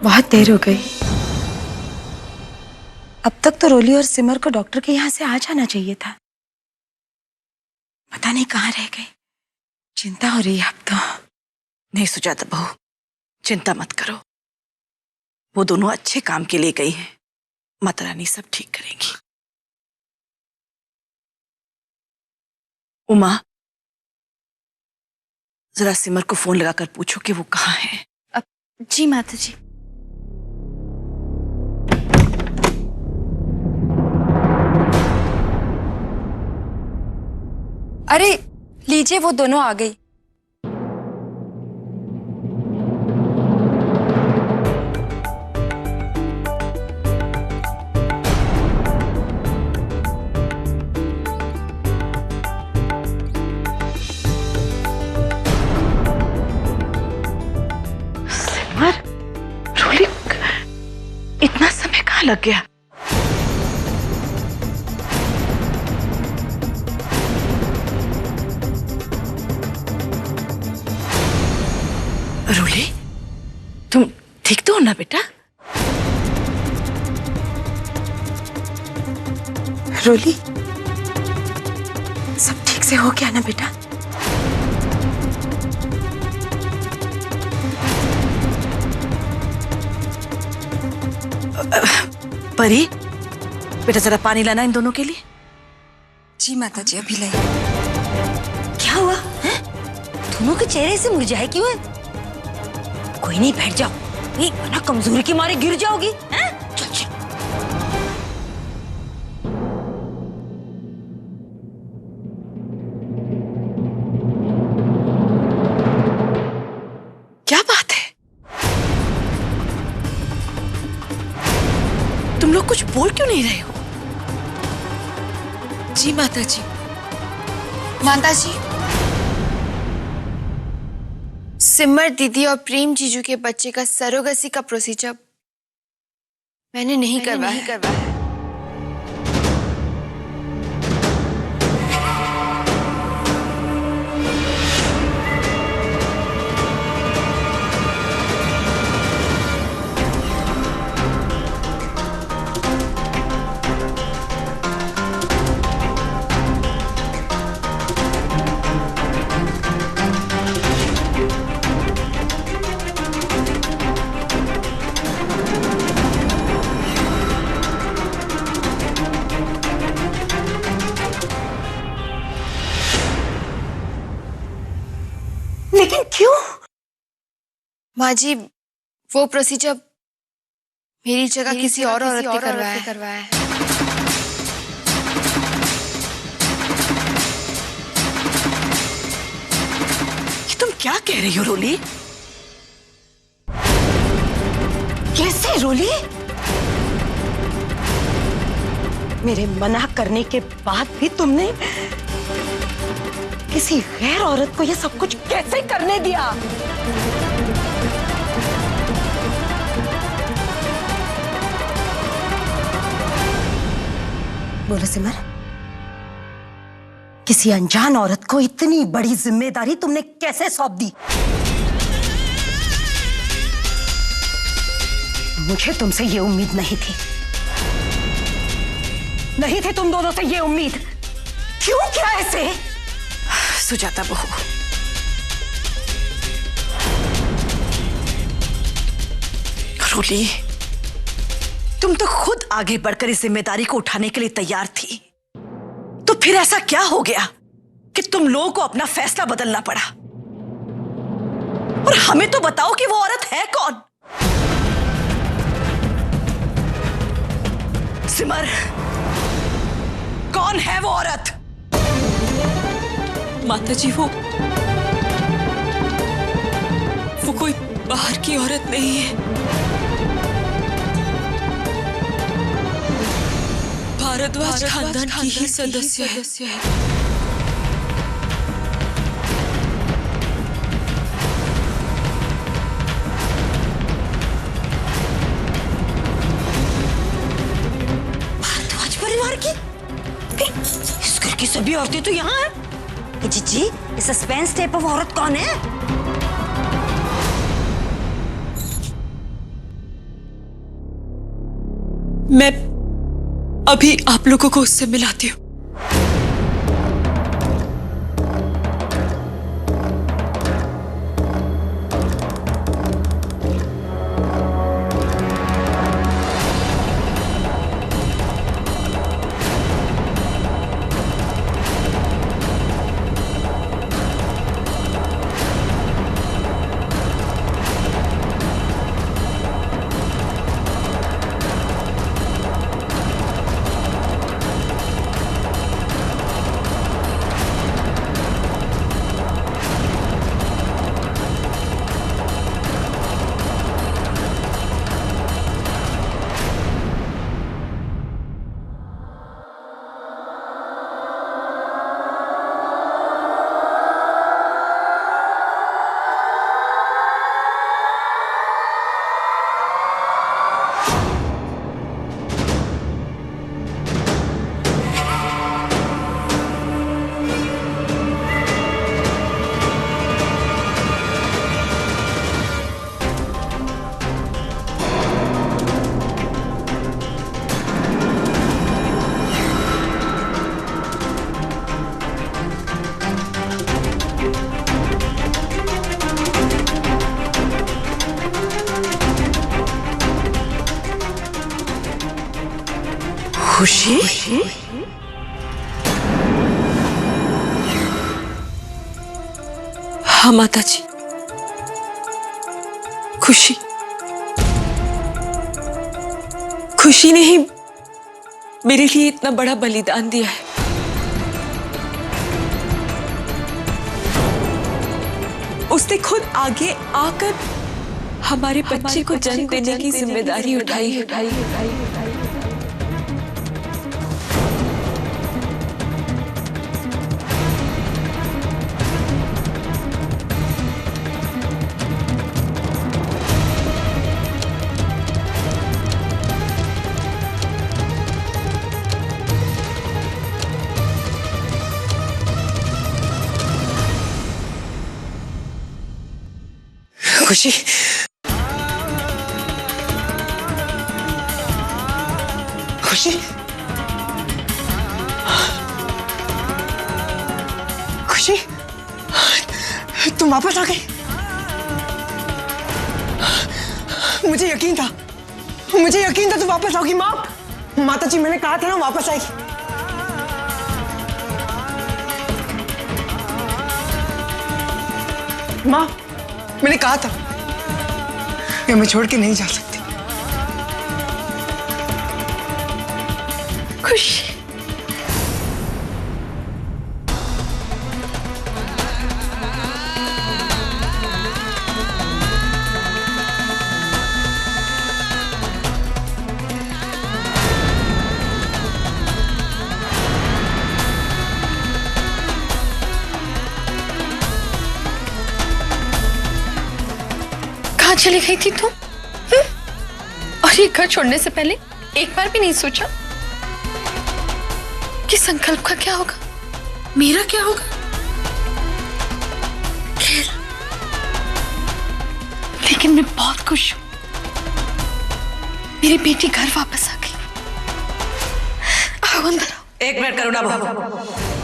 बहुत देर हो गई। अब तक तो रोली और सिमर को डॉक्टर के यहाँ से आ जाना चाहिए था। पता नहीं कहाँ रह गए। चिंता हो रही है अब तो। नहीं सुजाता बहू, चिंता मत करो। वो दोनों अच्छे काम के लिए गई हैं। माता रानी सब ठीक करेंगी। उमा, जरा सिमर को फोन लगाकर पूछो कि वो कहाँ है। जी माता जी। अरे लीजिए, वो दोनों आ गई। सिमर, रोली, इतना समय कहाँ लग गया? रोली, तुम ठीक तो हो ना बेटा? रोली, सब ठीक से हो गया ना बेटा? परी, बेटा जरा पानी लाना इन दोनों के लिए। जी माता जी, अभी लाई। क्या हुआ है? दोनों के चेहरे से मुरझाए क्यों है? कोई नहीं, बैठ जाओ। नहीं वरना कमजोरी के मारे गिर जाओगी। हैं? चल चल। क्या बात है? तुम लोग कुछ बोल क्यों नहीं रहे हो? जी माता जी। माता जी, सिमर दीदी और प्रेम जीजू के बच्चे का सरोगसी का प्रोसीजर मैंने नहीं करवाया। लेकिन क्यों? माँ जी, वो प्रोसीजर मेरी जगह किसी और औरत ने करवाया है। ये तुम क्या कह रही हो रोली? कैसे रोली? मेरे मना करने के बाद भी तुमने किसी गैर औरत को ये सब कुछ कैसे करने दिया? बोलो सिमर, किसी अनजान औरत को इतनी बड़ी जिम्मेदारी तुमने कैसे सौंप दी? मुझे तुमसे ये उम्मीद नहीं थी। नहीं थी तुम दोनों से ये उम्मीद। क्यों क्या ऐसे? सुजाता बहू, रोली, तुम तो खुद आगे बढ़कर इस जिम्मेदारी को उठाने के लिए तैयार थी। तो फिर ऐसा क्या हो गया कि तुम लोगों को अपना फैसला बदलना पड़ा? और हमें तो बताओ कि वो औरत है कौन? सिमर, कौन है वो औरत? माता जी, वो कोई बाहर की औरत नहीं है। भारद्वाज खानदान की ही सदस्य है। भारद्वाज परिवार की? इस घर की सभी औरतें तो यहाँ हैं। जीजी, ये सस्पेंस टाइप ऑफ औरत कौन है? मैं अभी आप लोगों को उससे मिलाती हूँ। खुशी? हाँ माता जी, खुशी खुशी ने ही मेरे लिए इतना बड़ा बलिदान दिया है। उसने खुद आगे आकर हमारे बच्चे को जन्म देने की जिम्मेदारी उठाई है। खुशी, खुशी, खुशी, तुम वापस आ गई। मुझे यकीन था तुम वापस आओगी। माँ, माता जी, मैंने कहा था ना वापस आएगी। माँ, मैंने कहा था कि मैं छोड़ के नहीं जा सकती। खुशी, कहाँ चली गई थी तुम? और ये घर छोड़ने से पहले एक बार भी नहीं सोचा कि संकल्प का क्या होगा, मेरा क्या होगा? खैर, लेकिन मैं बहुत खुश हूं, मेरी बेटी घर वापस आ गई। आओ अंदर आओ। एक मिनट करुणा बहू।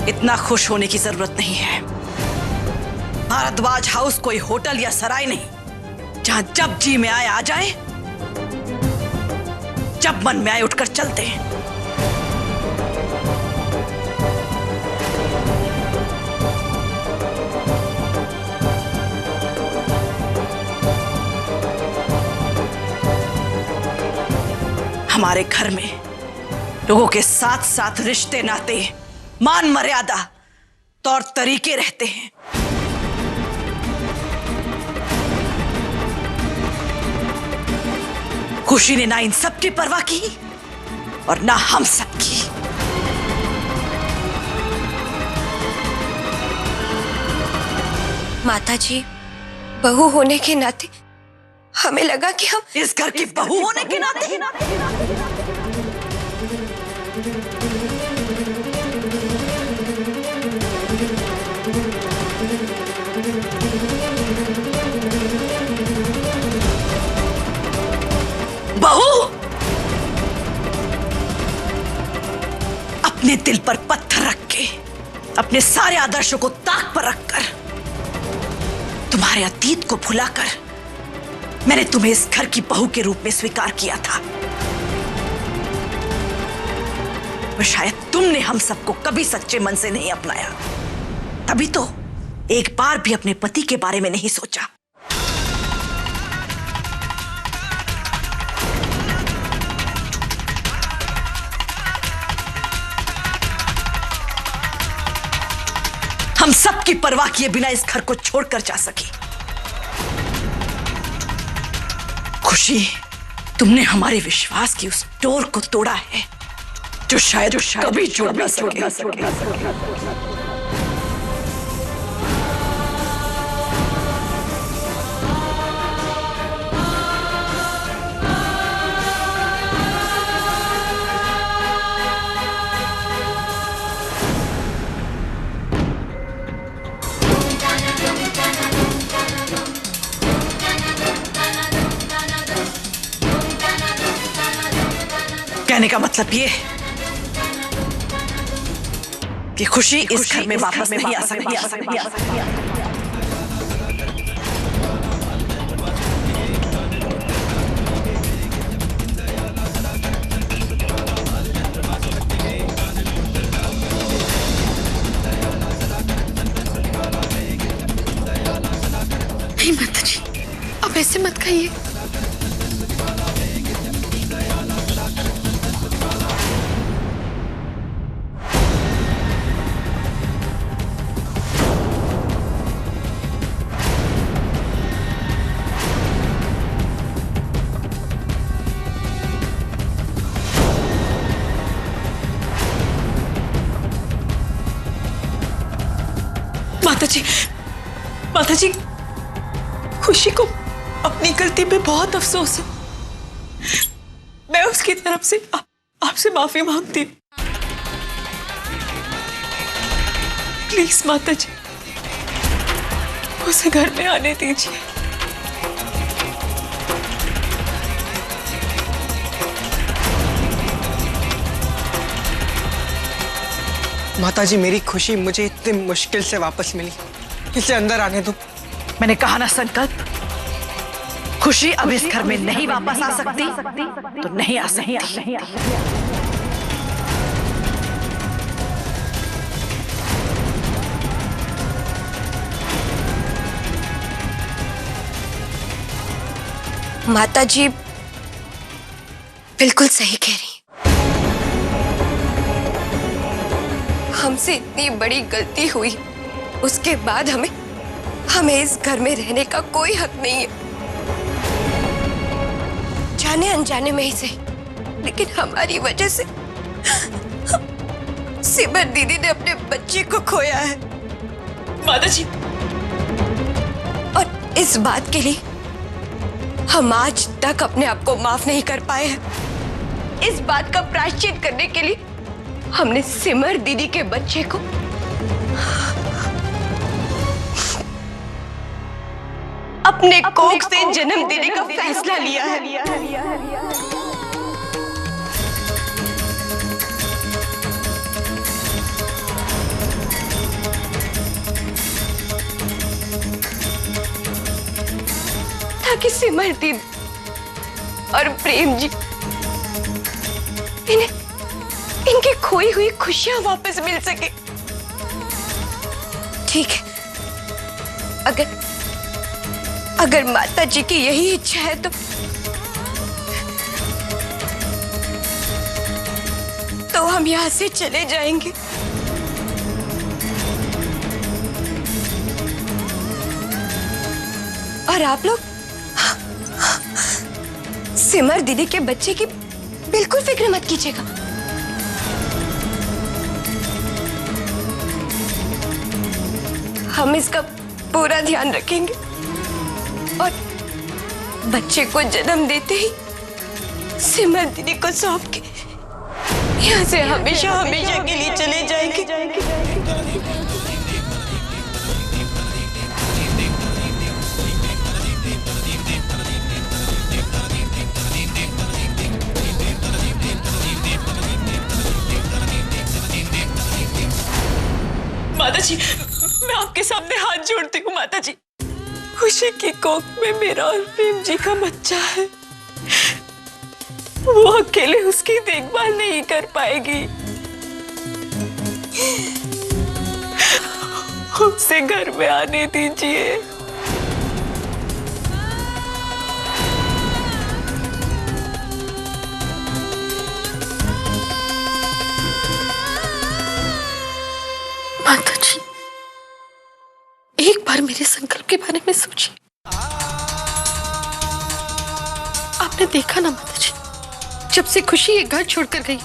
इतना खुश होने की जरूरत नहीं है। भारद्वाज हाउस कोई होटल या सराय नहीं जहां जब जी में आए आ जाए, जब मन में आए उठकर चलते हैं। हमारे घर में लोगों के साथ साथ रिश्ते नाते, मान मर्यादा, तौर तरीके रहते हैं। खुशी ने ना इन सब की परवाह की और ना हम सब की। माताजी, बहू होने के नाते हमें लगा कि हम इस घर की बहू होने के नाते बहू, अपने दिल पर पत्थर रख के, अपने सारे आदर्शों को ताक पर रखकर, तुम्हारे अतीत को भुलाकर मैंने तुम्हें इस घर की बहू के रूप में स्वीकार किया था। पर शायद तुमने हम सबको कभी सच्चे मन से नहीं अपनाया, तभी तो एक बार भी अपने पति के बारे में नहीं सोचा। हम सबकी परवाह किए बिना इस घर को छोड़कर जा सकी। खुशी, तुमने हमारे विश्वास की उस डोर को तोड़ा है जो शायद कभी जुड़ ना सके। कहने का मतलब ये खुशी इस घर में वापस नहीं आ सकती। नहीं माता जी, अब ऐसे मत कहिए। माता जी, खुशी को अपनी गलती पे बहुत अफसोस है। मैं उसकी तरफ से आपसे माफी मांगती हूँ। प्लीज माता जी, उसे घर में आने दीजिए। माताजी, मेरी खुशी मुझे इतनी मुश्किल से वापस मिली, इसे अंदर आने दो। मैंने कहा ना संकल्प, खुशी अब इस घर में नहीं वापस आ सकती तो नहीं आ सकती। माता जी बिल्कुल सही कह रही। हमसे इतनी बड़ी गलती हुई, उसके बाद हमें इस घर में रहने का कोई हक नहीं है। जाने अनजाने में ही सही, लेकिन हमारी वजह से सिमर दीदी ने अपने बच्चे को खोया है। माता जी, और इस बात के लिए हम आज तक अपने आप को माफ नहीं कर पाए हैं। इस बात का प्रायश्चित करने के लिए हमने सिमर दीदी के बच्चे को अपने कोख से जन्म देने का फैसला लिया है। ताकि सिमर दीदी और प्रेम जी इनकी खोई हुई खुशियां वापस मिल सके। ठीक है, अगर माता जी की यही इच्छा है तो हम यहां से चले जाएंगे। और आप लोग सिमर दीदी के बच्चे की बिल्कुल फिक्र मत कीजिएगा। हम इसका पूरा ध्यान रखेंगे और बच्चे को जन्म देते ही सिमर दीदी को सौंप के यहाँ से हमेशा हमेशा के लिए चले जाएंगे। माता जी, मैं आपके सामने हाथ जोड़ती हूँ माता जी। खुशी की कोख में मेरा और प्रेम जी का बच्चा है। वो अकेले उसकी देखभाल नहीं कर पाएगी। उसे घर में आने दीजिए। माता जी, एक बार मेरे संकल्प के बारे में सोचिए। आपने देखा ना माता जी, जब से खुशी ये घर छोड़कर गई,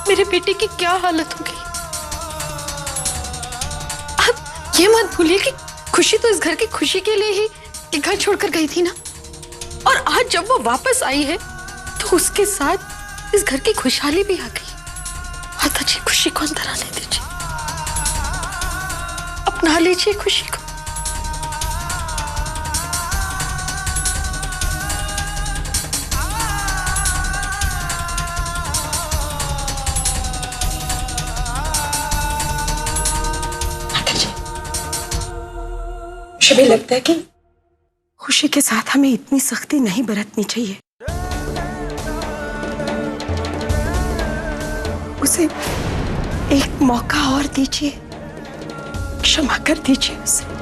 मेरे बेटे की क्या हालत हो गई। आप ये मत भूलिए कि खुशी तो इस घर की खुशी के लिए ही ये घर छोड़कर गई थी ना। और आज जब वो वापस आई है तो उसके साथ इस घर की खुशहाली भी आ गई। माता जी, खुशी को अंदर आने दीजिए, अपना लीजिए खुशी को। मुझे लगता है कि खुशी के साथ हमें इतनी सख्ती नहीं बरतनी चाहिए। उसे एक मौका और दीजिए, क्षमा कर दीजिए उसे।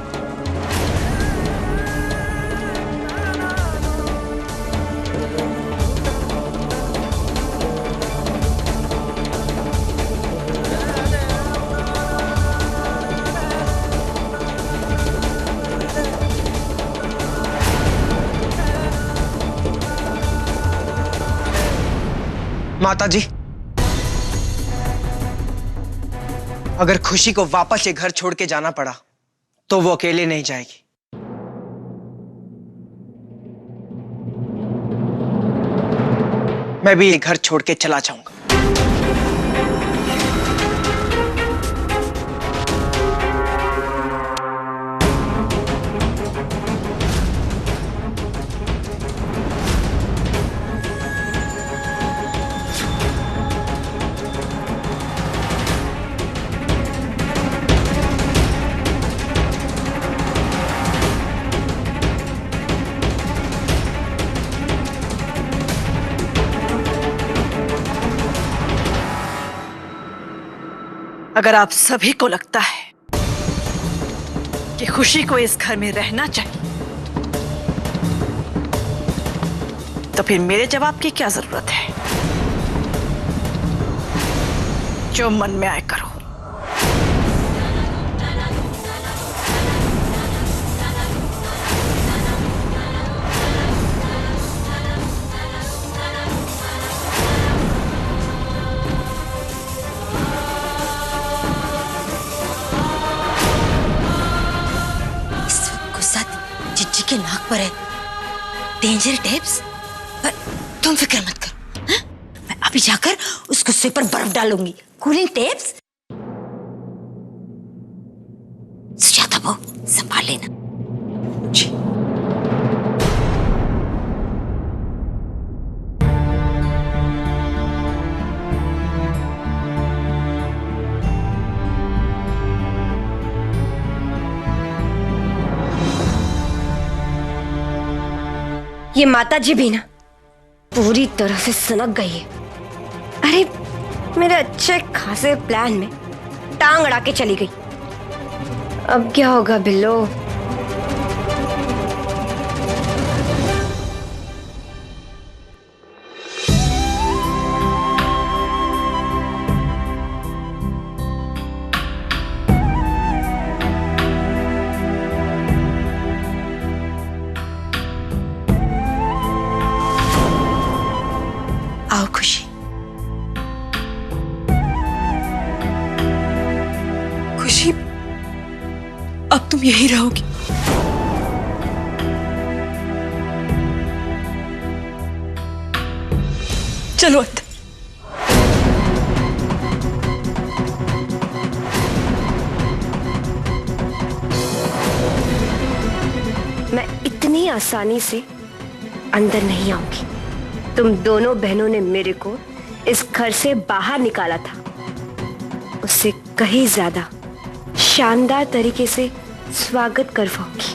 माता जी, अगर खुशी को वापस ये घर छोड़ के जाना पड़ा तो वो अकेले नहीं जाएगी। मैं भी ये घर छोड़ के चला जाऊंगा। अगर आप सभी को लगता है कि खुशी को इस घर में रहना चाहिए, तो फिर मेरे जवाब की क्या जरूरत है? जो मन में आए करो। के नाक पर है डेंजर टेप्स, पर तुम फिक्र मत करो। हा? मैं अभी जाकर उस गुस्से पर बर्फ डालूंगी। Cooling tapes. सुजाता बहू, संभाल लेना। जी। ये माता जी भी ना पूरी तरह से सनक गई है। अरे मेरे अच्छे खासे प्लान में टांग अड़ा के चली गई। अब क्या होगा बिल्लो? आओ खुशी। खुशी, अब तुम यहीं रहोगी? चलो अंदर। इतनी आसानी से अंदर नहीं आऊंगी। तुम दोनों बहनों ने मेरे को इस घर से बाहर निकाला था, उससे कहीं ज्यादा शानदार तरीके से स्वागत करवाऊंगी।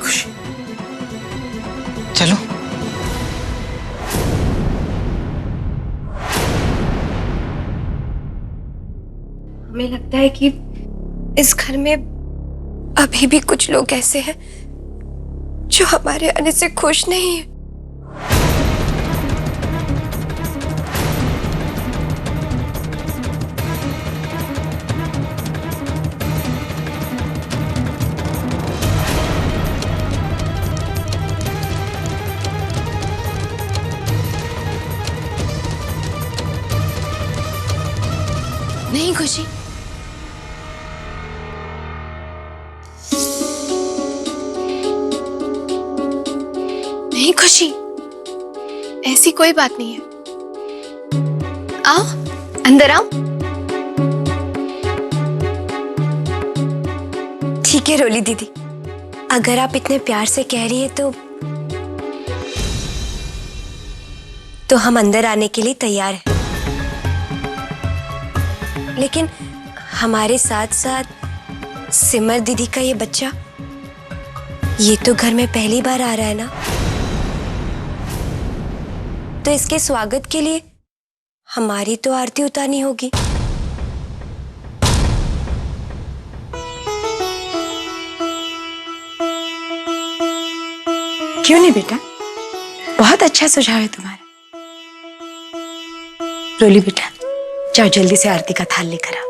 खुशी, चलो। हमें लगता है कि इस घर में अभी भी कुछ लोग ऐसे हैं जो हमारे आने से खुश नहीं है। नहीं खुशी, नहीं खुशी, ऐसी कोई बात नहीं है। आओ, अंदर आओ। ठीक है रोली दीदी, अगर आप इतने प्यार से कह रही है तो हम अंदर आने के लिए तैयार हैं। लेकिन हमारे साथ साथ सिमर दीदी का ये बच्चा, ये तो घर में पहली बार आ रहा है ना, तो इसके स्वागत के लिए हमारी तो आरती उतारनी होगी। क्यों नहीं बेटा, बहुत अच्छा सुझाव है तुम्हारा। रोली बेटा, जाओ जल्दी से आरती का थाल लेकर आओ।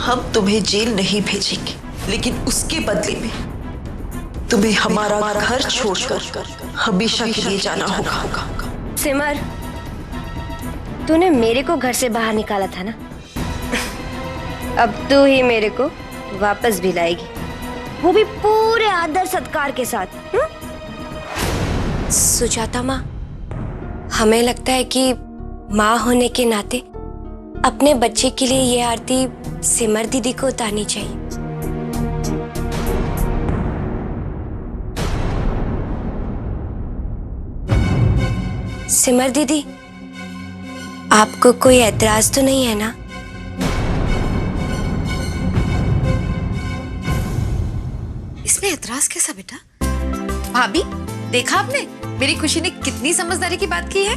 हम तुम्हें जेल नहीं भेजेंगे, लेकिन उसके बदले में तुम्हें हमारा घर छोड़कर हमेशा के लिए जाना होगा। सिमर, तूने मेरे को घर से बाहर निकाला था ना, अब तू ही मेरे को वापस भी लाएगी, वो भी पूरे आदर सत्कार के साथ। सुजाता माँ, हमें लगता है कि माँ होने के नाते अपने बच्चे के लिए ये आरती सिमर दीदी को उतारनी चाहिए। सिमर दीदी, आपको कोई ऐतराज तो नहीं है ना? इसमें ऐतराज कैसा बेटा? भाभी, देखा आपने मेरी खुशी ने कितनी समझदारी की बात की है।